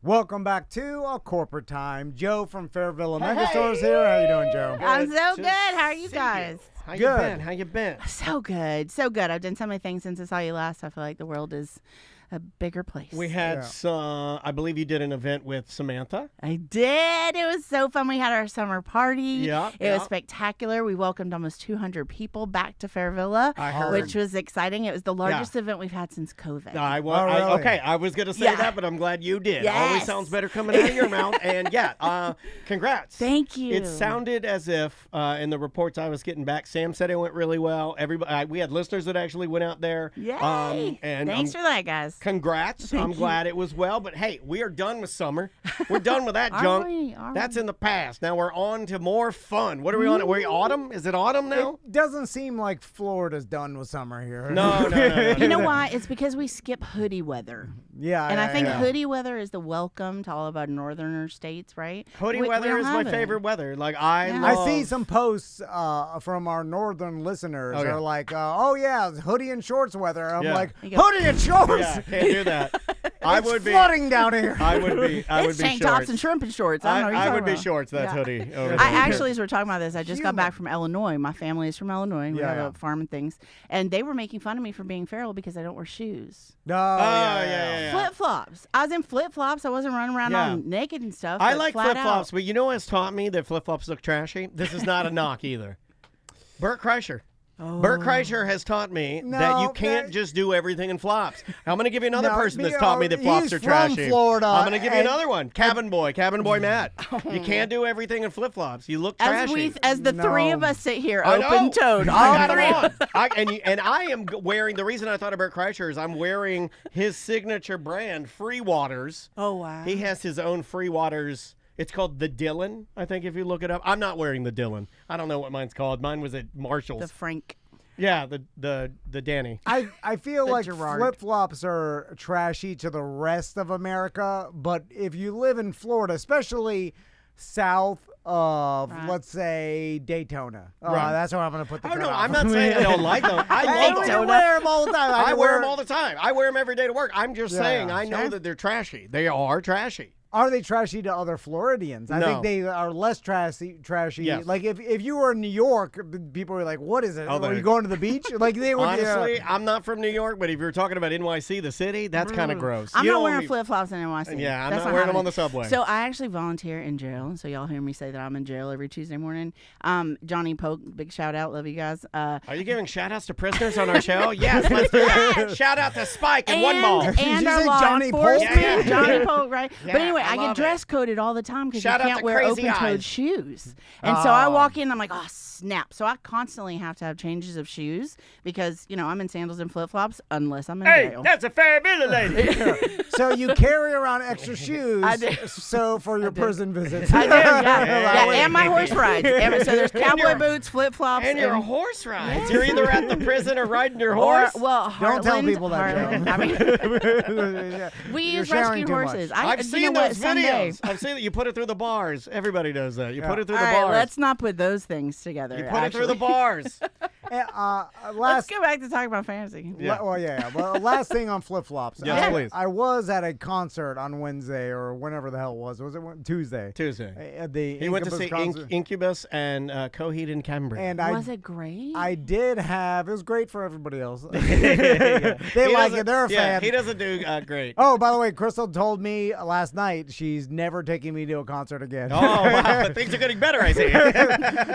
Welcome back to A Corporate Time. Joe from Fairvilla MegaStore is here. How you doing, Joe? I'm so good. How are you guys? How you been? How you been? So good. So good. I've done so many things since I saw you last. I feel like the world is a bigger place. We had some, I believe you did an event with Samantha. I did. It was so fun. We had our summer party. Yeah. It was spectacular. We welcomed almost 200 people back to Fairvilla, which was exciting. It was the largest event we've had since COVID. Okay, I was going to say that, but I'm glad you did. Yes. Always sounds better coming out of your mouth. And congrats. Thank you. It sounded as if, in the reports I was getting back, Sam said it went really well. Everybody, we had listeners that actually went out there. Yay. And thanks for that, guys. Congrats. I'm glad it was well. But hey, we are done with summer. We're done with that junk. That's in the past. Now we're on to more fun. What are we on? Are we autumn? Is it autumn now? It doesn't seem like Florida's done with summer here. No. You know why? It's because we skip hoodie weather. Yeah. And I think hoodie weather is the welcome to all of our northerner states, right? Hoodie weather is my favorite weather. Like I see some posts from our northern listeners are like, hoodie and shorts weather. I'm like, hoodie and shorts? Yeah, can't do that. It's flooding down here. I would be tank shorts. tops and shrimp and shorts. I would be shorts. That's hoodie. I actually, as we're talking about this, I just got back from Illinois. My family is from Illinois. We have a farm and things. And they were making fun of me for being feral because I don't wear shoes. Flip-flops. I was in flip-flops. I wasn't running around all naked and stuff. I like flip-flops, but you know what's taught me that flip-flops look trashy? This is not a knock either. Burt Kreischer. Burt Kreischer has taught me that you can't just do everything in flops. I'm going to give you another person that's taught me that flops are trashy. Florida, I'm going to give you another one. Cabin boy Matt. You can't do everything in flip-flops. You look trashy. As the three of us sit here, open-toed, all three. And I am wearing, the reason I thought of Burt Kreischer is I'm wearing his signature brand, Free Waters. Oh, wow. He has his own Free Waters. It's called the Dylan, I think, if you look it up. I'm not wearing the Dylan. I don't know what mine's called. Mine was at Marshall's. The Frank. Yeah, the Danny. I feel like Gerard. flip-flops are trashy to the rest of America, but if you live in Florida, especially south of, let's say, Daytona, that's where I'm going to put the no, I'm not saying I don't like them. I love them. Wear them all the time. I wear them all the time. I wear them every day to work. I'm just saying I know that they're trashy. They are trashy. Are they trashy to other Floridians? I think they are less trashy. Yes. Like if you were in New York, people were like, "What is it? Are you going to the beach?" Like they would. Honestly, I'm not from New York, but if you're talking about NYC, the city, that's kind of gross. I'm not wearing flip-flops in NYC. Yeah, I'm not wearing them on the subway. So I actually volunteer in jail. So y'all hear me say that I'm in jail every Tuesday morning. Johnny Polk, big shout out, love you guys. Are you giving shout outs to prisoners on our show? Yes, let's do that. Shout out to Spike and One Ball. And our law Johnny enforcement, Polk? Johnny Polk, right? Yeah, but anyway, I get love dress coded all the time because you Shout out can't to wear Crazy open-toed Eyes. shoes. And so I walk in, I'm like, oh, snap. So I constantly have to have changes of shoes because, I'm in sandals and flip-flops unless I'm in jail. That's a Fairvilla lady. So you carry around extra shoes. I do. So for your prison visits. I do, yeah. And my horse rides. So there's cowboy boots, flip-flops. And your horse rides. You're either at the prison or riding your horse. Don't tell people that, Joe. I mean, we use rescue horses. I've seen those videos. I've seen that you put it through the bars. Everybody does that. You put it through the bars. Let's not put those things together. You put it through the bars. Let's go back to talking about fantasy. Well, last thing on flip-flops. Yes, please. I was at a concert on Wednesday or whenever the hell it was. Was it Tuesday? Tuesday. At the He went to see concert. Incubus and Coheed and Cambria. And was it great? I did have. It was great for everybody else. They like it. They're a fan. He doesn't do great. Oh, by the way, Crystal told me last night she's never taking me to a concert again. Oh, wow. Things are getting better, I see.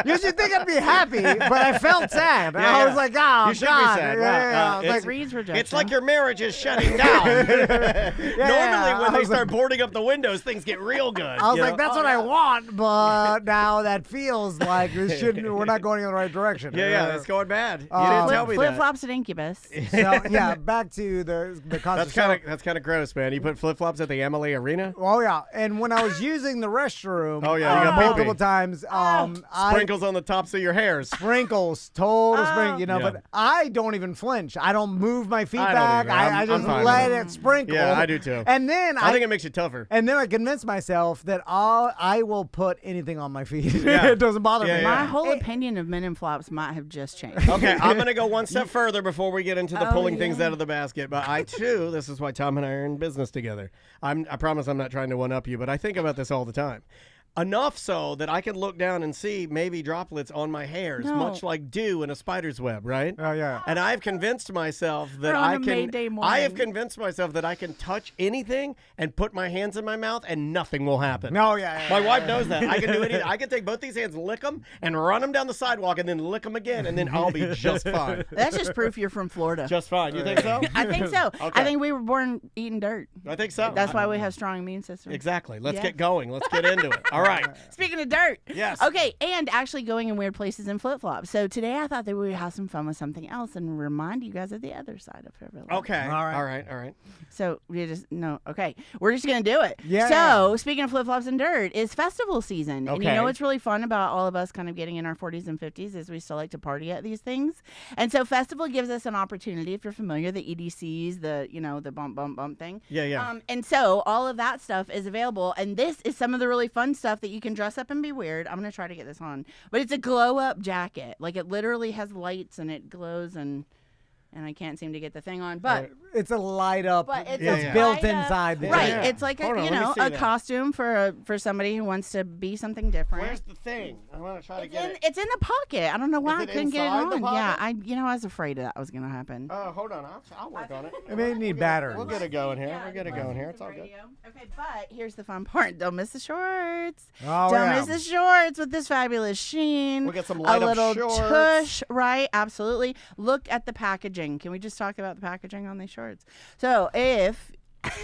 You should think I'd be happy, but I felt sad. I was like, oh, you should God. be sad. It's like your marriage is shutting down. Normally, when they start boarding up the windows, things get real good. I was like, that's what I want, but now that feels like we're not going in the right direction. Yeah, it's going bad. You didn't tell me that. Flip-flops at Incubus. So, back to the concert. That's kind of gross, man. You put flip-flops at the Emily Arena? Oh, yeah. And when I was using the restroom you got multiple times, sprinkles on the tops of your hairs. Sprinkles, total total spring, but I don't even flinch. I don't move my feet back. I just let it sprinkle. Yeah, I do too. And then I think it makes you tougher. And then I convince myself that I will put anything on my feet. It doesn't bother me. My whole opinion of men in flops might have just changed. Okay, I'm going to go one step further before we get into the pulling things out of the basket. But I, too, this is why Tom and I are in business together. I promise I'm not trying to one-up you, but I think about this all the time. Enough so that I can look down and see maybe droplets on my hairs, much like dew in a spider's web, right? Oh, yeah. And I've convinced myself that I have convinced myself that I can touch anything and put my hands in my mouth and nothing will happen. No, yeah. My wife knows that. I can do anything. I can take both these hands, lick them, and run them down the sidewalk, and then lick them again, and then I'll be just fine. That's just proof you're from Florida. Just fine. You think so? I think so. Okay. I think we were born eating dirt. I think so. That's why we have strong immune systems. Exactly. Let's get going. Let's get into it. All right. Speaking of dirt. Yes. Okay, and actually going in weird places in flip-flops. So today I thought that we would have some fun with something else and remind you guys of the other side of Fairvilla. Okay. All right. So we okay. We're just going to do it. Yeah. So speaking of flip-flops and dirt, it's festival season. Okay. And you know what's really fun about all of us kind of getting in our 40s and 50s is we still like to party at these things. And so festival gives us an opportunity, if you're familiar, the EDCs, the bump, bump, bump thing. Yeah. And so all of that stuff is available. And this is some of the really fun stuff that you can dress up and be weird. I'm going to try to get this on. But it's a glow-up jacket. Like, it literally has lights and it glows and I can't seem to get the thing on. But it's a light up. But it's built inside the right. jacket. It's like a costume for somebody who wants to be something different. Where's the thing? I want to try to get it. It's in the pocket. I don't know why I couldn't get it on. Yeah, I was afraid that was going to happen. Oh, hold on. I'll work on it. It may need batteries. We'll get it going here. It's all good. Okay, but here's the fun part. Don't miss the shorts. Don't miss the shorts with this fabulous sheen. We'll get some light up little shorts. tush, right? Absolutely. Look at the packaging. Can we just talk about the packaging on these shorts? So if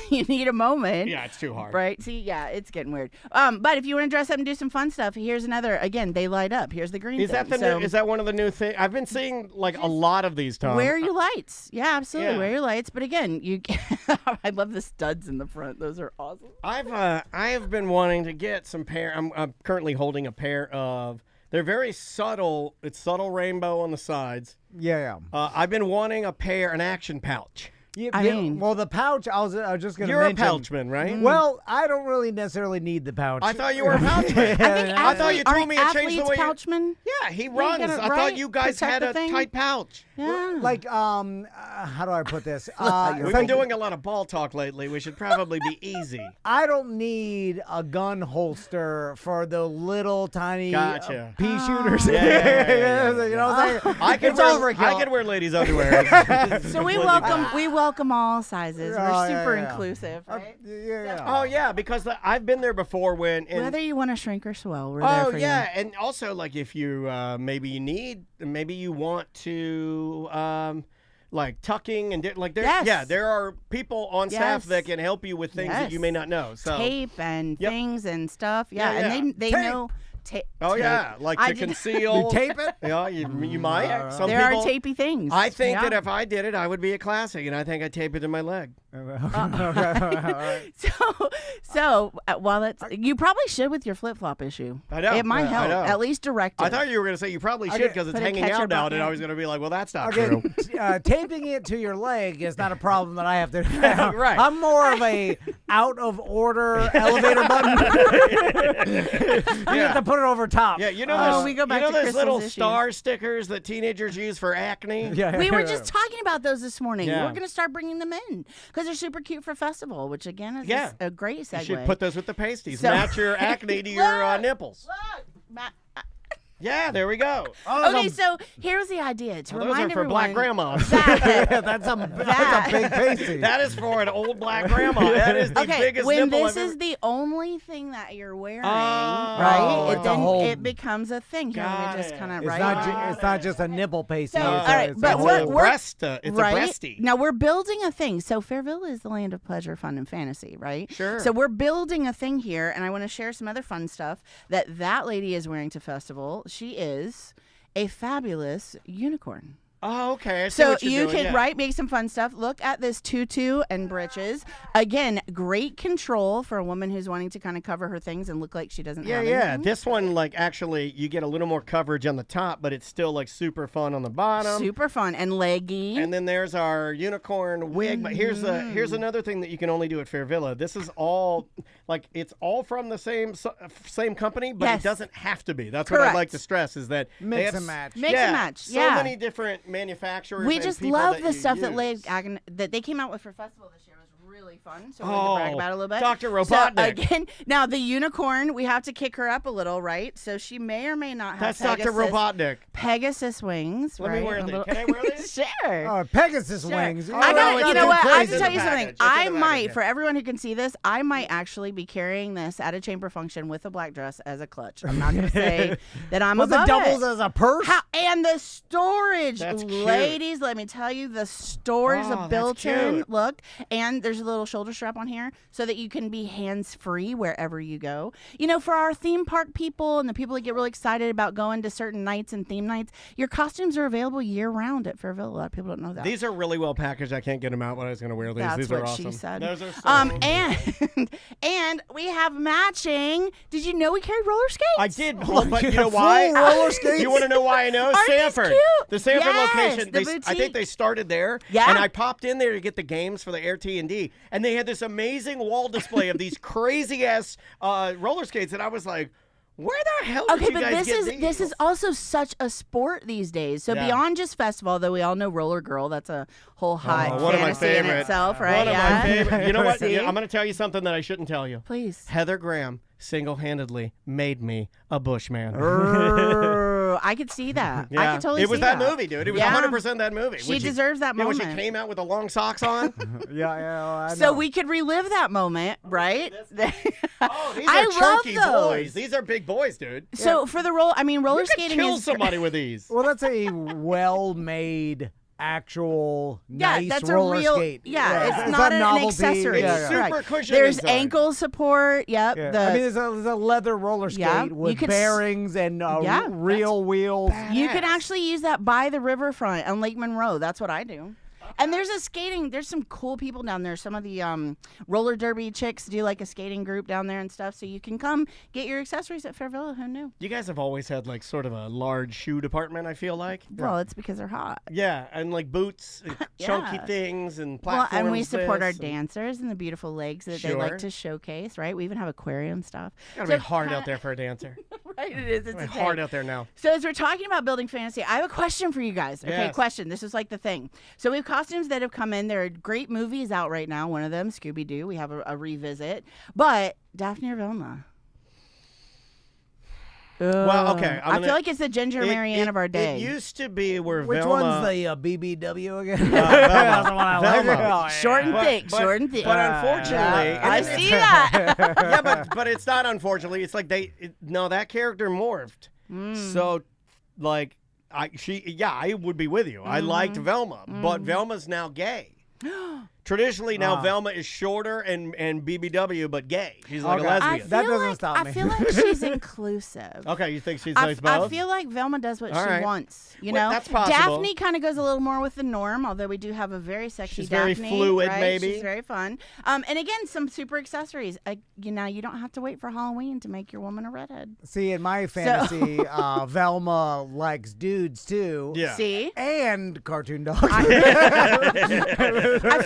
you need a moment. Yeah, it's too hard. Right? See, yeah, it's getting weird. But if you want to dress up and do some fun stuff, here's another. Again, they light up. Here's the green. Is that one of the new things? I've been seeing like a lot of these, Tom. Wear your lights. Yeah, absolutely. Wear your lights. But again, I love the studs in the front. Those are awesome. I have been wanting to get some pair. I'm currently holding a pair of. They're very subtle. It's subtle rainbow on the sides. Yeah. I've been wanting an action pouch. Well, the pouch, I was just going to mention. You're a pouchman, right? Well, I don't really necessarily need the pouch. I thought you were a pouchman. I thought you told me it changed the way pouchman? Yeah, he runs. I thought you guys had a tight pouch. Yeah. Like, how do I put this? We've been doing a lot of ball talk lately. We should probably be easy. I don't need a gun holster for the little tiny pea shooters. Yeah. You know what I'm saying? I can wear ladies' underwear. So we welcome all sizes. We're super inclusive, right? Oh yeah, because I've been there before whether you want to shrink or swell, we're there for you. Oh yeah, and also like if you maybe you want to like tucking and there are people on staff that can help you with things that you may not know. So tape and things and stuff. And they know. Like to conceal. You tape it? Yeah, you might. There are tapey things. I think that if I did it, I would be a classic, and I think I'd tape it in my leg. So while it's you probably should with your flip flop issue. I know it might help at least direct it. I thought you were going to say you probably should because it's hanging out now, and I was going to be like, well, that's not true. Taping it to your leg is not a problem that I have to. Right. I'm more of a out of order elevator button. You have to put it over top. Yeah, you know we go back to those little issues. star stickers that teenagers use for acne? We were just talking about those this morning. Yeah. We're going to start bringing them in because they're super cute for festival, which again is a great segue. You should put those with the pasties. Match your acne to your nipples. Look, yeah, there we go. Okay, so here's the idea to remind those are for everyone. black grandmas. That's a big pasty. That is for an old black grandma. That is the biggest when nipple this is the only thing that you're wearing, right? It becomes a thing. Here, let me just kind of It's not just a nipple pasty. So, all right, but it's a breasty. Now we're building a thing. So Fairvilla is the land of pleasure, fun, and fantasy, right? Sure. So we're building a thing here, and I want to share some other fun stuff that lady is wearing to festival. She is a fabulous unicorn. Oh, okay. I see So what you're you doing, can make some fun stuff. Look at this tutu and breeches. Again, great control for a woman who's wanting to kind of cover her things and look like she doesn't have anything. This one, like, actually, you get a little more coverage on the top, but it's still, like, super fun on the bottom. Super fun and leggy. And then there's our unicorn wig. But here's another thing that you can only do at Fairvilla. This is all, like, it's all from the same company, but it doesn't have to be. That's what I'd like to stress is that mix and match. Mix and match. So many different manufacturers. We and just people love that the you stuff use. that they came out with for festival this year. It was really fun. So we're going to brag about it a little bit. Dr. Robotnik. So again, now the unicorn, we have to kick her up a little, right? So she may or may not have Dr. Robotnik. Pegasus wings. Let me wear these. Can I wear these? Sure. Pegasus wings. I got you know what? I have to tell you package. something. I might, for everyone who can see this, I might actually be carrying this at a chamber function with a black dress as a clutch. I'm not going to say that I'm Was above it doubles it. as a purse? And the storage, That's cute. ladies, let me tell you, the storage is a that's built-in cute. look, and there's a little shoulder strap on here so that you can be hands-free wherever you go. You know, for our theme park people and the people that get really excited about going to certain nights and theme nights, your costumes are available year-round at Fairville. A lot of people don't know that. These are really well packaged. I can't get them out when I was going to wear these. That's these what are awesome. she said. Those are so And we have matching. Did you know we carried roller skates? I did, but you know why? Full roller skates? You want to know why I know? Aren't these Sanford. cute? The Sanford Yes, location. the I boutique. think they started there. Yeah. And I popped in there to get the games for the Air T&D. And they had this amazing wall display of these crazy-ass roller skates. And I was like, where the hell did you guys get these? This is also such a sport these days. So beyond just festival, though we all know roller girl, that's a whole hot one of my fantasy in favorite. itself, right? One of my favorite. You know what? See? I'm going to tell you something that I shouldn't tell you. Please. Heather Graham single-handedly made me a Bushman. I could see that. Yeah. I could totally see that. It was that movie, dude. It was 100% that movie. She deserves that moment. When she came out with the long socks on. I know. So we could relive that moment, right? Oh, these I are love chunky those. boys. These are big boys, dude. So for the roller You skating could kill is somebody with these. Well, that's a well-made, actual, nice that's roller a real, skate. it's not an novelty. accessory. It's super Right. cushioned There's inside. ankle support. Yep. Yeah. I mean, there's a leather roller skate Yeah, you with could bearings and Yeah, real wheels. You can actually use that by the riverfront on Lake Monroe. That's what I do. And there's some cool people down there. Some of the roller derby chicks do like a skating group down there and stuff. So you can come get your accessories at Fairvilla. Who knew? You guys have always had like sort of a large shoe department, I feel like. Well, it's because they're hot. Yeah, and like boots, and chunky Yeah. things, and Well, platforms. and we support our this, and- dancers and the beautiful legs that they Sure. like to showcase, right? We even have aquarium stuff. Gotta So be hard kinda- out there for a dancer. Right, it is. It's It's a hard thing. out there now. So as we're talking about building fantasy, I have a question for you guys. Okay, Yes. question. This is like the thing. So we have costumes that have come in. There are great movies out right now. One of them, Scooby-Doo. We have a revisit. But Daphne or Velma? Well, okay. I feel like it's the Ginger Marianne of our day. It used to be where Which Velma... one's the BBW again? Velma. That's the one I like. Velma. Oh, yeah. short and thick, short and thick. But unfortunately... and I it's- see that. yeah, but it's not unfortunately. It's like that character morphed. So, like, I would be with you. I liked Velma, but Velma's now gay. Traditionally, now Velma is shorter and BBW, but gay. She's like a lesbian. That doesn't stop me. I feel like she's inclusive. Okay, you think she's I nice both? feel like Velma does what All she right. wants. You Well, know, that's possible. Daphne kind of goes a little more with the norm, although we do have a very sexy She's very Daphne. fluid, right? maybe. She's very fun. And again, some super accessories. You don't have to wait for Halloween to make your woman a redhead. See, in my fantasy, Velma likes dudes too. Yeah. See, And cartoon dogs. I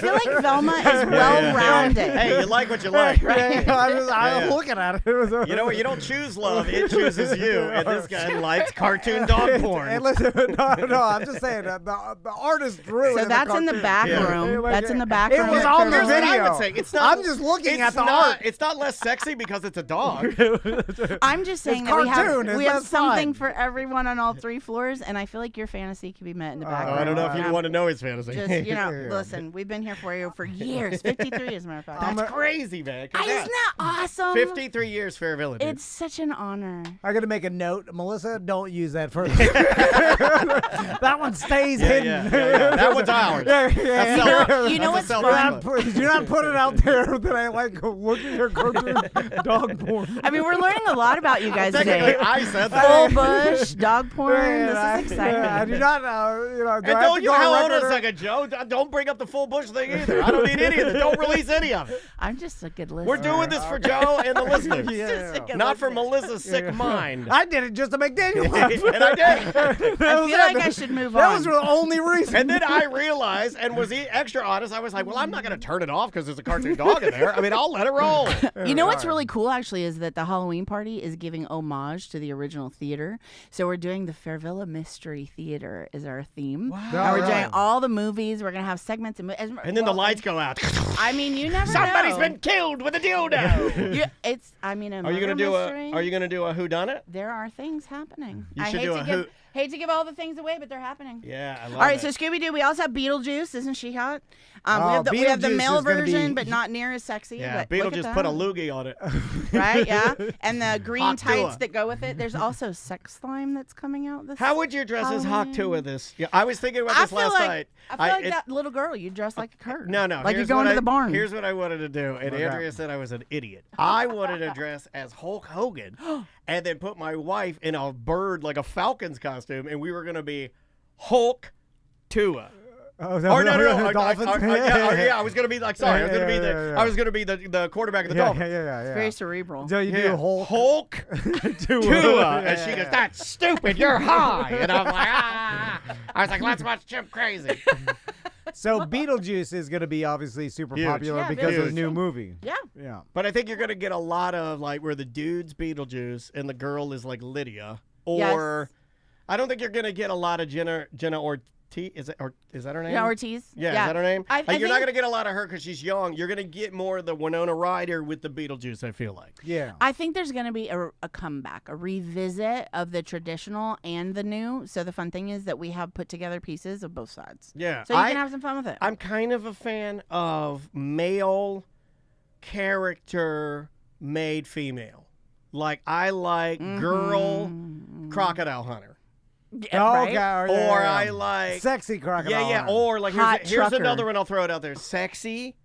feel like Velma is well-rounded. Hey, you like what you like, right? I'm looking at it. You know what? You don't choose love; it chooses you. And this guy likes cartoon dog porn. Hey, listen, no, I'm just saying that the artist drew it. So that's in the back room. That's in the back It room. was at on the Fairville. Here's what video. I would say. It's not, I'm just looking at the not, art. It's not less sexy because it's a dog. I'm just saying It's that cartoon, we have that's something fine. for everyone on all 3 floors, and I feel like your fantasy can be met in the back room. I don't know if you want to know his fantasy. Just, listen, we've been here for you. stereo for years. 53, as a matter of fact. That's crazy, man. Isn't that awesome? 53 years Fairvilla, dude. It's such an honor. I got to make a note. Melissa, don't use that first. That one stays hidden. Yeah. That one's ours. You know what's fun? Do not put it out there that I like looking at cartoon dog porn. I mean, we're learning a lot about you guys today. I said that. Full bush, dog porn. This is exciting. I do not, And don't you, how old is like Joe? Don't bring up the full bush thing either. I don't need any of it. Don't release any of it. I'm just a good listener. We're doing this for Joe and the listeners. Yeah. Not for Melissa's sick mind. I did it just to make Daniel laugh. And I did. I feel like I should move on. That was the only reason. And then I realized, and was extra honest, I was like, well, I'm not going to turn it off because there's a cartoon dog in there. I mean, I'll let it roll. You know what's really cool, actually, is that the Halloween party is giving homage to the original theater. So we're doing the Fairvilla Mystery Theater is our theme. Wow. And we're doing all the movies. We're going to have segments. And then the lights go out. I mean, you never Somebody's know. been killed with a dildo. I mean, Are you gonna do a whodunit? There are things happening. You should do a hate to give all the things away, but they're happening. Yeah, I love it. All right, so Scooby-Doo, we also have Beetlejuice. Isn't she hot? We have the Beetlejuice male is gonna version, be- but not near as sexy. Yeah, but look at Beetlejuice put a that. loogie on it. Right, yeah. And the green Hawk tights Tua. that go with it. There's also sex slime that's coming out this How would you dress as Hawk Tua Halloween. this? Yeah, I was thinking about this last night. I feel like that little girl, you dress like a curd. No. Like you're here's going what to the barn. Here's what I wanted to do, and Andrea said I was an idiot. I wanted to dress as Hulk Hogan, and then put my wife in a bird, like a Falcon's costume, and we were going to be Hulk Tua. Oh, Or no, Dolphins. I was gonna be like, sorry, I was gonna be Yeah. I was gonna be the quarterback of the Yeah, Dolphins. yeah. Very cerebral. So you do Hulk Tua, and she goes, "That's stupid. You're high," and I'm like, I was like, "Let's watch Chimp Crazy." So Beetlejuice is going to be obviously super Huge. popular Yeah, because of the Beetlejuice. new movie. Yeah. Yeah. But I think you're gonna get a lot of like where the dude's Beetlejuice and the girl is like Lydia, or I don't think you're gonna get a lot of Jenna Ortiz. Is that her name? Yeah, Ortiz. Yeah, is that her name? I You're think- not going to get a lot of her because she's young. You're going to get more of the Winona Ryder with the Beetlejuice, I feel like. Yeah. I think there's going to be a comeback, a revisit of the traditional and the new. So the fun thing is that we have put together pieces of both sides. Yeah. So you can have some fun with it. I'm kind of a fan of male character made female. Like, I like girl crocodile hunter. Yeah, right? Okay. Or I like... Sexy crocodile. Yeah. Or like, Hot here's trucker. another one I'll throw it out there. Sexy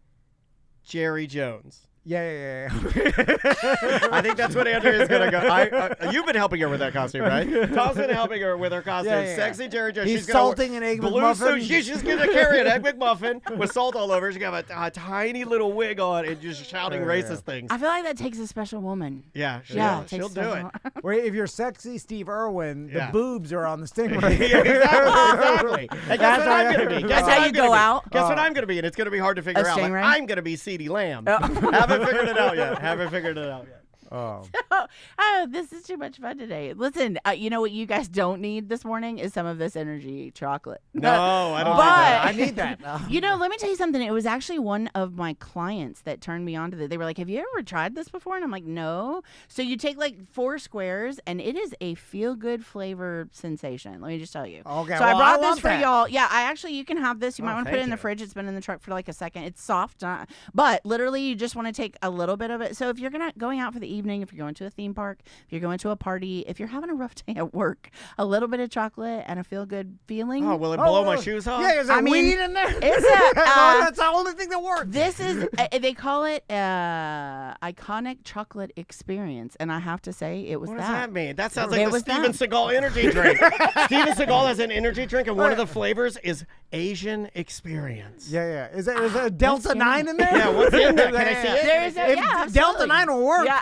Jerry Jones. Yeah. I think that's what Andrea is going to go. You've been helping her with that costume, right? Tom's been helping her with her costume. Yeah. Sexy Jerry Jones. He's She's gonna salting an Egg blue McMuffin. suit. She's just going to carry an Egg McMuffin with salt all over. She's got a tiny little wig on and just shouting racist things. I feel like that takes a special woman. Yeah, It takes she'll a do special it. Where if you're sexy Steve Irwin, Yeah. the boobs are on the stingray. Exactly. And guess what I'm going to be? That's how you go out. Guess what I'm going to be? And it's going to be hard to figure out. Like, stingray? I'm going to be CeeDee Lamb. Haven't figured it out yet. Oh. Oh, this is too much fun today. Listen, you know what you guys don't need this morning is some of this energy chocolate. No, I don't But- I need that. You know, let me tell you something. It was actually one of my clients that turned me on to this. They were like, have you ever tried this before? And I'm like, no. So you take like 4 squares, and it is a feel-good flavor sensation. Let me just tell you. Okay, So I well, brought I this love for that. y'all. Yeah, you can have this. You might want to put it thank in the you. fridge. It's been in the truck for like a second. It's soft. But literally, you just want to take a little bit of it. So if you're going out for the evening, if you're going to a theme park, if you're going to a party, if you're having a rough day at work, a little bit of chocolate and a feel-good feeling. Oh, will it blow my shoes off? Yeah, is there I mean, weed in there? Is it? That's the only thing that works. This is, they call it iconic chocolate experience. And I have to say, it was What does that mean? That sounds like It the was Steven that. Seagal energy drink. Steven Seagal has an energy drink, and one of the flavors is Asian experience. Yeah. Is there a Delta 9 in there? Yeah, what's in there? Can I see it? There's a, If yeah, Delta absolutely. 9 will work. Yeah.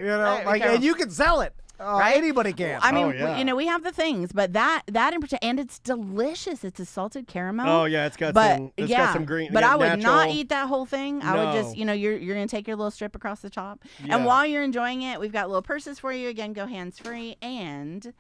You know, like, go. and you can sell it. Right? Anybody can. I mean, Oh, yeah. you know, we have the things, but that in particular, and it's delicious. It's a salted caramel. Oh, yeah, it's got some green. But I would natural. not eat that whole thing. I would just, No. you're gonna take your little strip across the top, Yeah. and while you're enjoying it, we've got little purses for you. Again, go hands free and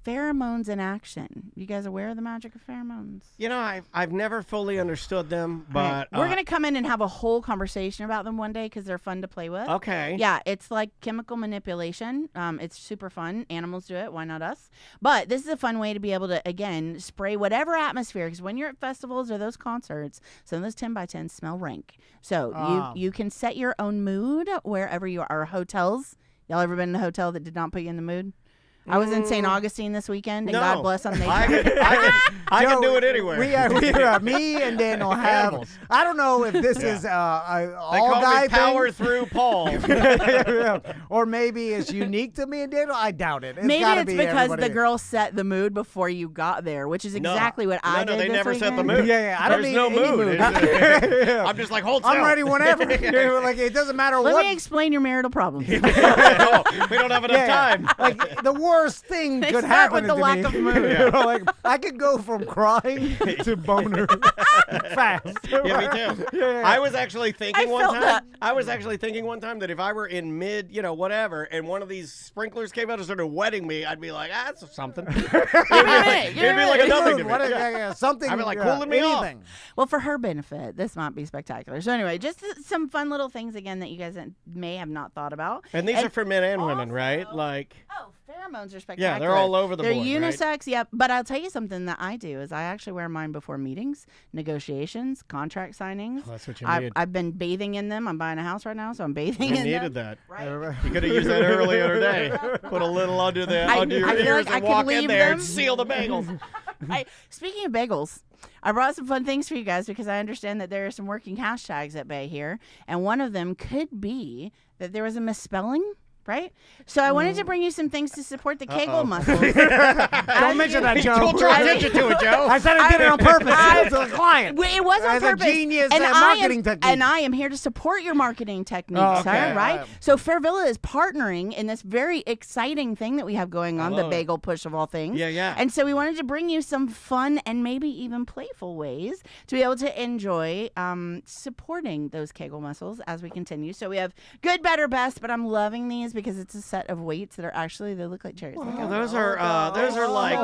pheromones in action. You guys aware of the magic of pheromones? You know, I've never fully understood them, All right. but we're gonna come in and have a whole conversation about them one day because they're fun to play with. Okay. Yeah, it's like chemical manipulation. It's super super fun. Animals do it. Why not us? But this is a fun way to be able to, again, spray whatever atmosphere. Because when you're at festivals or those concerts, some of those 10 by 10s smell rank. So you can set your own mood wherever you are. Hotels. Y'all ever been in a hotel that did not put you in the mood? I was in St. Augustine this weekend, and God bless them. I can do it anywhere. Me and Daniel have. I don't know if this is all guy power through Paul, or maybe it's unique to me and Daniel. I doubt it. Maybe it's because the girl set the mood before you got there, which is exactly what I did. No, they this never weekend. set the mood. I don't need no any mood. I'm just like, hold still. I'm ready whenever. Like it doesn't matter what. Let me explain your marital problems. We don't have enough time. Like the worst thing could happen with the to lack me. of mood. Like I could go from crying to boner fast. Yeah, me too. Yeah. I was actually thinking one time. that. I was actually thinking one time that if I were in mid, whatever, and one of these sprinklers came out and started wetting me, I'd be like, that's something. It'd be like a nothing to me. Something. I'd be like cooling me off. Well, for her benefit, this might be spectacular. So anyway, just some fun little things again that you guys may have not thought about. And these are for men and women, right? Like. Oh, pheromones are spectacular. Yeah, they're all over the board. They're unisex, right? Yep. But I'll tell you something that I do is I actually wear mine before meetings, negotiations, contract signings. Oh, that's what you need. I've been bathing in them. I'm buying a house right now, so I'm bathing in them. You needed that. Right. You could have used that earlier today. Put a little under your ears and walk in there and seal the bagels. Right. Speaking of bagels, I brought some fun things for you guys because I understand that there are some working hashtags at bay here, and one of them could be that there was a misspelling. Right? So I wanted to bring you some things to support the Kegel muscles. Don't mention that, Joe. Don't draw attention to it, Joe. I said I did it on purpose. It's a client. It was on purpose. A genius marketing technique. And I am here to support your marketing techniques, right? So Fairvilla is partnering in this very exciting thing that we have going on, the bagel push of all things. Yeah. And so we wanted to bring you some fun and maybe even playful ways to be able to enjoy supporting those Kegel muscles as we continue. So we have good, better, best, but I'm loving these because it's a set of weights that are actually, they look like cherries. Oh, those are like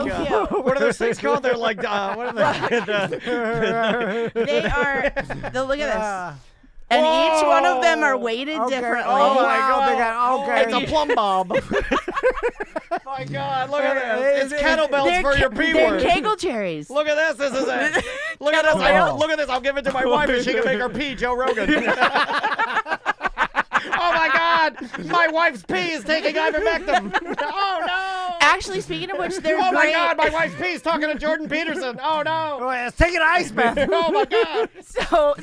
what are those things called? They're like what are they? They are. Look at this. And each one of them are weighted differently. Oh my God! It's a plumb bob. My God! Look at this. It's kettlebells for your P word. They're Kegel cherries. Look at this. This is it. Look at this. Look at this. I'll give it to my wife and she can make her pee. Joe Rogan. Oh my God! My wife's pee is taking ivermectin. Oh no! Actually, speaking of which, they're great. My God! My wife's pee is talking to Jordan Peterson. Oh no! Let's take an ice bath. Oh my God!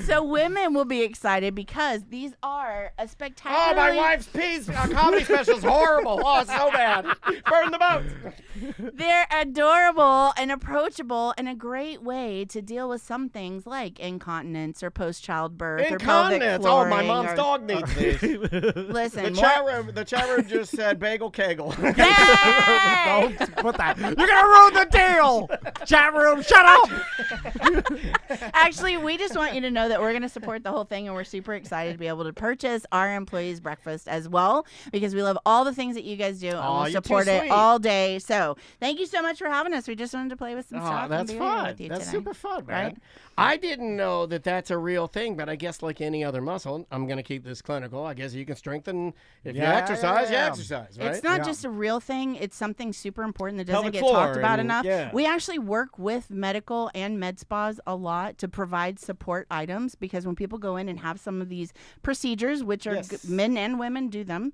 So women will be excited because these are a spectacular. Oh, my wife's pee's comedy special is horrible. Oh, it's so bad. Burn the boat. They're adorable and approachable and a great way to deal with some things like incontinence or post-childbirth or pelvic flooring. Oh, my mom's dog needs these. Listen, the chat room just said bagel kegel. Don't put that. You're gonna ruin the deal. Chat room, shut up. Actually, we just want you to know that we're gonna support the whole thing, and we're super excited to be able to purchase our employees breakfast as well because we love all the things that you guys do, and we'll support it all day. So thank you so much for having us. We just wanted to play with some stuff. That's fun. With you that's today. super fun, man. Right? I didn't know that that's a real thing, but I guess like any other muscle, I'm going to keep this clinical. I guess you can strengthen if you exercise, you exercise, right? It's not just a real thing. It's something super important that doesn't Pelvic get talked about and, enough. Yeah. We actually work with medical and med spas a lot to provide support items because when people go in and have some of these procedures, which are men and women do them,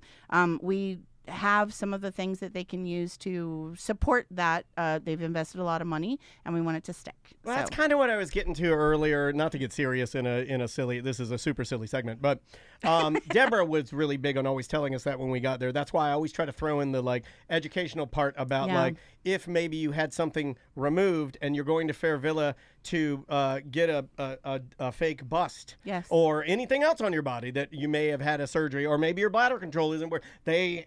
we have some of the things that they can use to support that. They've invested a lot of money, and we want it to stick. Well, that's kind of what I was getting to earlier. Not to get serious in a silly. This is a super silly segment, but Deborah was really big on always telling us that when we got there. That's why I always try to throw in the like educational part about like if maybe you had something removed and you're going to Fairvilla to get a fake bust, or anything else on your body that you may have had a surgery, or maybe your bladder control isn't where they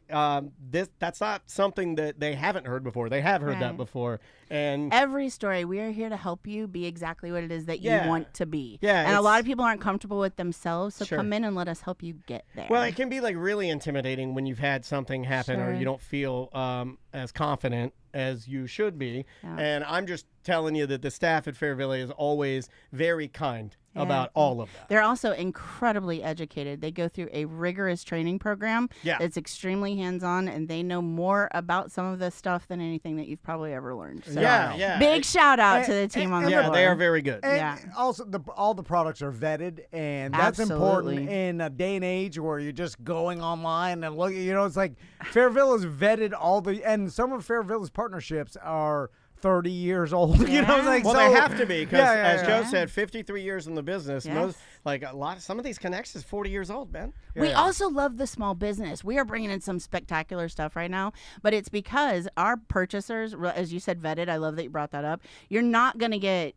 that's not something that they haven't heard before. They have heard that before. And every story, we are here to help you be exactly what it is that you want to be. Yeah, and a lot of people aren't comfortable with themselves, so Sure. come in and let us help you get there. Well, it can be like really intimidating when you've had something happen or you don't feel as confident as you should be. And I'm just telling you that the staff at Fairvilla is always very kind about all of that. They're also incredibly educated. They go through a rigorous training program. Yeah. It's extremely hands-on, and they know more about some of this stuff than anything that you've probably ever learned. So Yeah. big shout out to the team on the floor. Yeah, they are very good. And also, all the products are vetted, and that's important in a day and age where you're just going online and look. It's like Fairvilla's vetted and some of Fairvilla's partnerships are 30 years old. Well, they have to be because, as Joe said, 53 years in the business. Yes. Some of these connections 40 years old, man. We also love the small business. We are bringing in some spectacular stuff right now, but it's because our purchasers, as you said, vetted. I love that you brought that up. You're not going to get.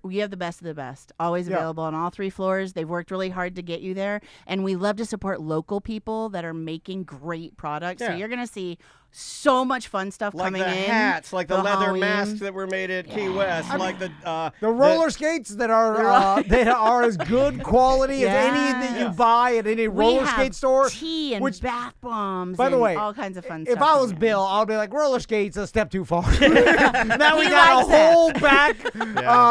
We have the best of the best, always available on all 3 floors. They've worked really hard to get you there, and we love to support local people that are making great products. So you're going to see so much fun stuff coming in. Like the hats, like the leather Halloween masks that were made at Key West, like the roller skates that are as good quality as any that you buy at any roller skate store. Tea and bath bombs. By the way, all kinds of fun stuff. If I was Bill, I'll be like, roller skates a step too far. Now we got a whole back.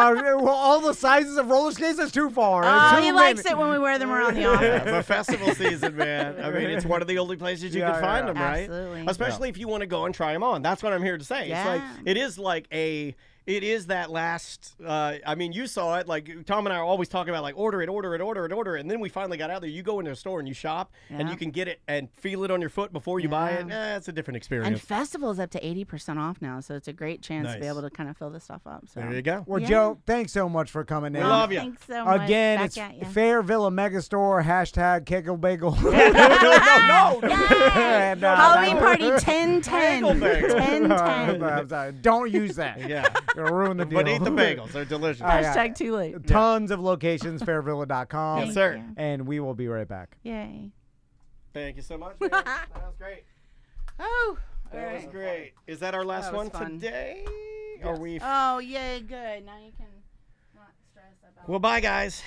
All the sizes of roller skates, that's too far. He likes it when we wear them around the office. The festival season, man. I mean, it's one of the only places you can find them, right? Absolutely. Especially if you want to go and try them on. That's what I'm here to say. Yeah. It's like it is that last, I mean, you saw it, like Tom and I are always talking about like order it. And then we finally got out there. You go into a store and you shop and you can get it and feel it on your foot before you buy it. It's a different experience. And festivals up to 80% off now. So it's a great chance to be able to kind of fill this stuff up. So there you go. Well, Joe, thanks so much for coming in. We love you. Thanks so much. Again, it's Fairvilla MegaStore, #Kegel Bagel. No. And, Halloween party 10-10. 10-10. Don't use that. Yeah. Gonna ruin the deal. But eat the bagels. They're delicious. #too late. Tons of locations, Fairvilla.com. Yes, sir. And we will be right back. Yay. Thank you so much, man. That was great. Oh, that was great. Is that our last one today? Yes. Are we? Oh, yay, good. Now you can not stress about Well, bye, guys.